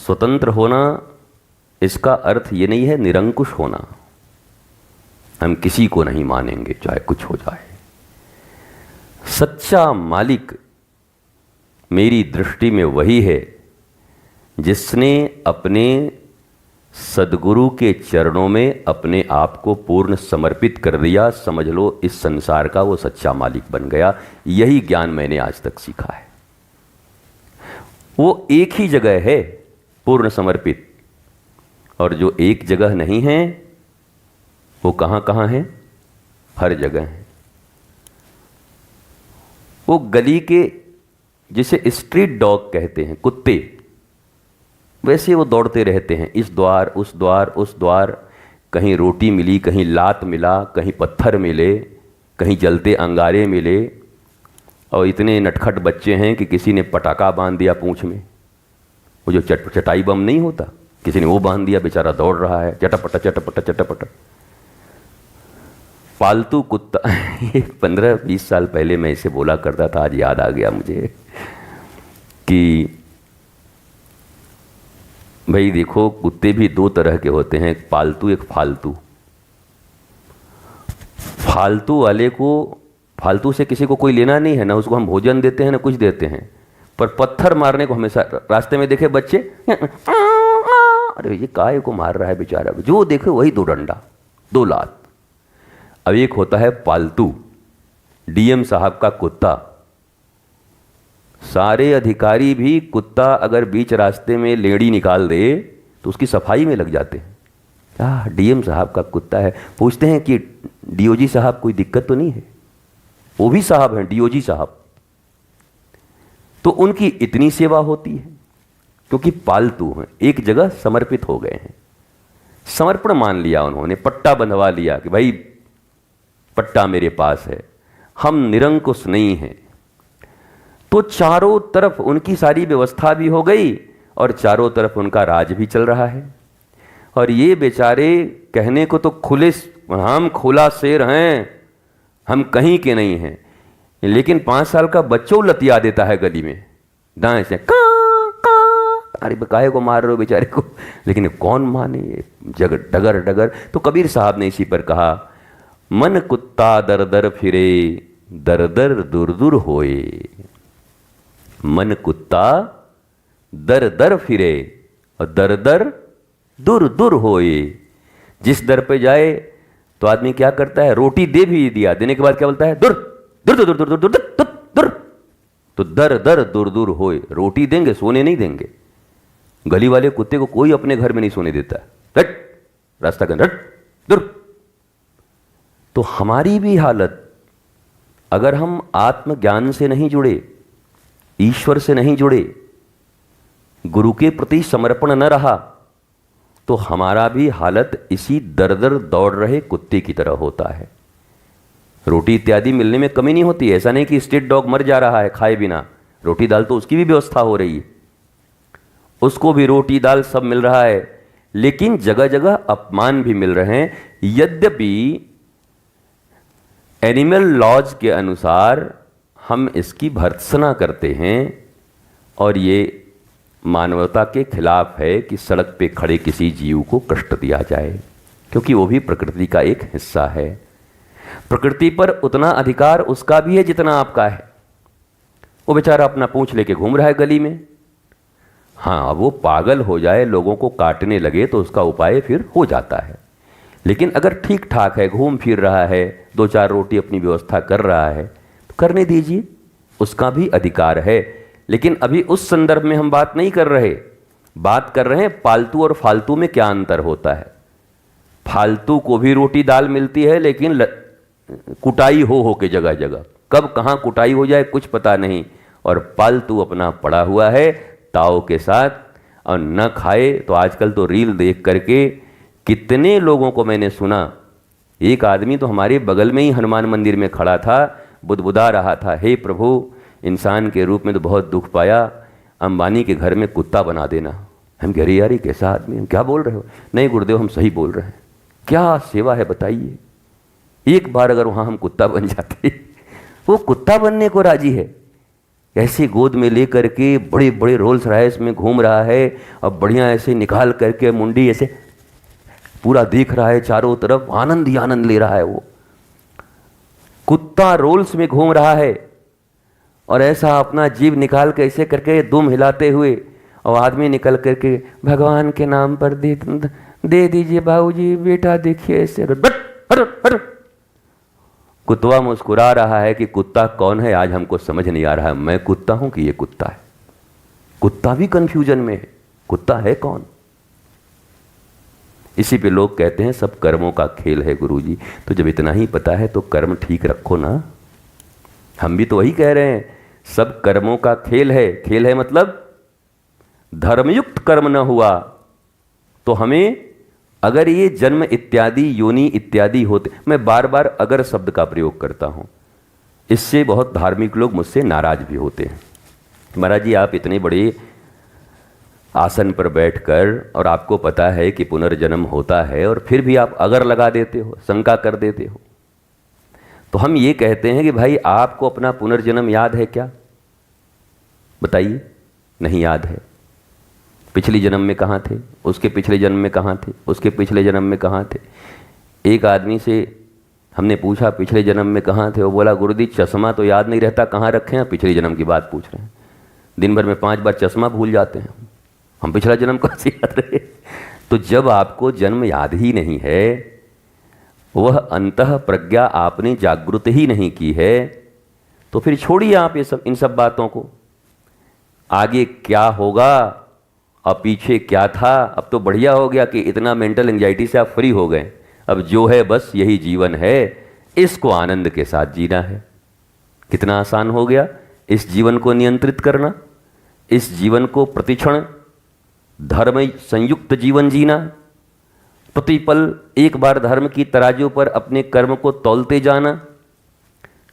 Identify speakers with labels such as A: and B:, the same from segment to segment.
A: स्वतंत्र होना इसका अर्थ ये नहीं है निरंकुश होना। हम किसी को नहीं मानेंगे चाहे कुछ हो जाए। सच्चा मालिक मेरी दृष्टि में वही है जिसने अपने सद्गुरु के चरणों में अपने आप को पूर्ण समर्पित कर दिया। समझ लो इस संसार का वो सच्चा मालिक बन गया। यही ज्ञान मैंने आज तक सीखा है। वो एक ही जगह है पूर्ण समर्पित, और जो एक जगह नहीं है वो कहाँ कहाँ है? हर जगह है। वो गली के जिसे स्ट्रीट डॉग कहते हैं, कुत्ते, वैसे वो दौड़ते रहते हैं, इस द्वार उस द्वार उस द्वार। कहीं रोटी मिली, कहीं लात मिला, कहीं पत्थर मिले, कहीं जलते अंगारे मिले। और इतने नटखट बच्चे हैं कि किसी ने पटाखा बांध दिया पूंछ में, वो जो चटाई बम नहीं होता, किसी ने वो बांध दिया, बेचारा दौड़ रहा है चटपटा चटपटा चटपटा। पालतू कुत्ता 15-20 साल पहले मैं इसे बोला करता था, आज याद आ गया मुझे कि भाई देखो, कुत्ते भी दो तरह के होते हैं, एक पालतू एक फालतू। फालतू वाले को, फालतू से किसी को कोई लेना नहीं है ना, उसको हम भोजन देते हैं ना कुछ देते हैं, पर पत्थर मारने को हमेशा रास्ते में देखे बच्चे, अरे ये काय को मार रहा है बेचारा, जो देखे वही दो डंडा दो लात। अब एक होता है पालतू, डीएम साहब का कुत्ता। सारे अधिकारी भी कुत्ता अगर बीच रास्ते में लेड़ी निकाल दे तो उसकी सफाई में लग जाते हैं। डीएम साहब का कुत्ता है, पूछते हैं कि डीओजी साहब कोई दिक्कत तो नहीं है? वो भी साहब हैं, डीओजी साहब। तो उनकी इतनी सेवा होती है क्योंकि पालतू हैं, एक जगह समर्पित हो गए हैं। समर्पण मान लिया उन्होंने, पट्टा बंधवा लिया कि भाई पट्टा मेरे पास है, हम निरंकुश नहीं हैं। तो चारों तरफ उनकी सारी व्यवस्था भी हो गई और चारों तरफ उनका राज भी चल रहा है। और ये बेचारे कहने को तो खुले, हम खुला शेर हैं, हम कहीं के नहीं हैं, लेकिन 5 साल का बच्चों लतिया देता है गली में दाएं से, का अरे काहे को मार रहे हो बेचारे को। लेकिन कौन माने, डगर डगर। तो कबीर साहब ने इसी पर कहा, मन कुत्ता दर दर फिरे, दर दर दूर दूर होए। मन कुत्ता दर दर फिरे और दर दर दूर दूर होए। जिस दर पे जाए तो आदमी क्या करता है, रोटी दे भी दिया, देने के बाद क्या बोलता है, दूर दूर दूर दूर दूर दूर दूर दूर। तो दर दर दूर दूर होए, रोटी देंगे, सोने नहीं देंगे। गली वाले कुत्ते को कोई अपने घर में नहीं सोने देता, रट रास्ता कर, रट दूर। तो हमारी भी हालत, अगर हम आत्मज्ञान से नहीं जुड़े, ईश्वर से नहीं जुड़े, गुरु के प्रति समर्पण न रहा, तो हमारा भी हालत इसी दर दर दौड़ रहे कुत्ते की तरह होता है। रोटी इत्यादि मिलने में कमी नहीं होती। ऐसा नहीं कि स्ट्रीट डॉग मर जा रहा है खाए बिना, रोटी दाल तो उसकी भी व्यवस्था हो रही है, उसको भी रोटी दाल सब मिल रहा है। लेकिन जगह जगह अपमान भी मिल रहे हैं। यद्यपि एनिमल लॉज के अनुसार हम इसकी भर्त्सना करते हैं और ये मानवता के खिलाफ है कि सड़क पे खड़े किसी जीव को कष्ट दिया जाए, क्योंकि वो भी प्रकृति का एक हिस्सा है। प्रकृति पर उतना अधिकार उसका भी है जितना आपका है। वो बेचारा अपना पूंछ लेके घूम रहा है गली में। हाँ, वो पागल हो जाए, लोगों को काटने लगे तो उसका उपाय फिर हो जाता है। लेकिन अगर ठीक ठाक है, घूम फिर रहा है, 2-4 रोटी अपनी व्यवस्था कर रहा है, तो करने दीजिए, उसका भी अधिकार है। लेकिन अभी उस संदर्भ में हम बात नहीं कर रहे, बात कर रहे हैं पालतू और फालतू में क्या अंतर होता है। फालतू को भी रोटी दाल मिलती है, लेकिन कुटाई हो के जगह जगह, कब कहाँ कुटाई हो जाए कुछ पता नहीं। और पालतू अपना पड़ा हुआ है ताव के साथ, और न खाए तो आजकल तो रील देख करके कितने लोगों को मैंने सुना। एक आदमी तो हमारे बगल में ही हनुमान मंदिर में खड़ा था, बुदबुदा रहा था, हे प्रभु, इंसान के रूप में तो बहुत दुख पाया, अंबानी के घर में कुत्ता बना देना। हम कह रहे यार ये कैसा आदमी, हम क्या बोल रहे हो? नहीं गुरुदेव, हम सही बोल रहे हैं। क्या सेवा है बताइए। एक बार अगर वहाँ हम कुत्ता बन जाते, वो कुत्ता बनने को राजी है, ऐसे गोद में ले करके बड़े बड़े रोल्स रॉयस में घूम रहा है और बढ़िया ऐसे निकाल करके मुंडी ऐसे पूरा देख रहा है चारों तरफ, आनंद ही आनंद ले रहा है वो। कुत्ता रोल्स में घूम रहा है और ऐसा अपना जीभ निकाल के ऐसे करके दुम हिलाते हुए, और आदमी निकल करके भगवान के नाम पर दे दीजिए बाबूजी, बेटा देखिए ऐसे। हर हर कुत्ता मुस्कुरा रहा है कि कुत्ता कौन है आज हमको समझ नहीं आ रहा है, मैं कुत्ता हूं कि ये कुत्ता है। कुत्ता भी कंफ्यूजन में है, कुत्ता है कौन। इसी पे लोग कहते हैं सब कर्मों का खेल है गुरुजी। तो जब इतना ही पता है तो कर्म ठीक रखो ना। हम भी तो वही कह रहे हैं, सब कर्मों का खेल है। खेल है मतलब धर्मयुक्त कर्म न हुआ तो हमें, अगर ये जन्म इत्यादि योनि इत्यादि होते, मैं बार बार अगर शब्द का प्रयोग करता हूं, इससे बहुत धार्मिक लोग मुझसे नाराज भी होते हैं। महाराज जी आप इतने बड़े आसन पर बैठकर और आपको पता है कि पुनर्जन्म होता है और फिर भी आप अगर लगा देते हो, शंका कर देते हो। तो हम ये कहते हैं कि भाई आपको अपना पुनर्जन्म याद है क्या? बताइए। नहीं याद है। पिछले जन्म में कहाँ थे, उसके पिछले जन्म में कहाँ थे, उसके पिछले जन्म में कहाँ थे। एक आदमी से हमने पूछा पिछले जन्म में कहाँ थे, वो बोला गुरुजी चश्मा तो याद नहीं रहता, कहाँ रखे हैं, पिछले जन्म की बात पूछ रहे हैं। दिन भर में 5 बार चश्मा भूल जाते हैं हम पिछला जन्म कहाँ से याद रहे। तो जब आपको जन्म याद ही नहीं है, वह अंतः प्रज्ञा आपने जागृत ही नहीं की है, तो फिर छोड़िए आप ये इन सब बातों को। आगे क्या होगा और पीछे क्या था, अब तो बढ़िया हो गया कि इतना मेंटल एंजाइटी से आप फ्री हो गए। अब जो है बस यही जीवन है, इसको आनंद के साथ जीना है। कितना आसान हो गया इस जीवन को नियंत्रित करना, इस जीवन को प्रतिक्षण धर्म संयुक्त जीवन जीना, प्रतिपल एक बार धर्म की तराजू पर अपने कर्म को तौलते जाना।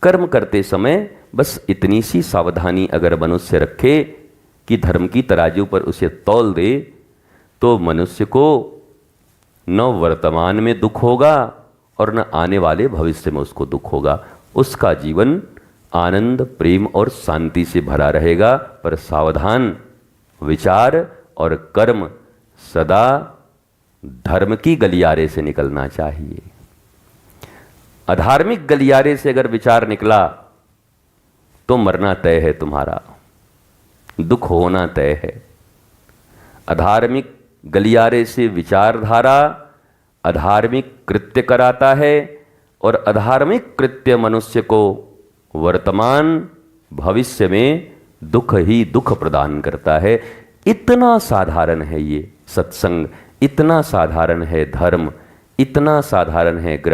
A: कर्म करते समय बस इतनी सी सावधानी अगर मनुष्य रखे कि धर्म की तराजू पर उसे तौल दे, तो मनुष्य को न वर्तमान में दुख होगा और न आने वाले भविष्य में उसको दुख होगा। उसका जीवन आनंद प्रेम और शांति से भरा रहेगा। पर सावधान, विचार और कर्म सदा धर्म की गलियारे से निकलना चाहिए। अधार्मिक गलियारे से अगर विचार निकला तो मरना तय है तुम्हारा, दुख होना तय है। अधार्मिक गलियारे से विचारधारा अधार्मिक कृत्य कराता है और अधार्मिक कृत्य मनुष्य को वर्तमान भविष्य में दुख ही दुख प्रदान करता है। इतना साधारण है ये सत्संग, इतना साधारण है धर्म, इतना साधारण है ग्रह।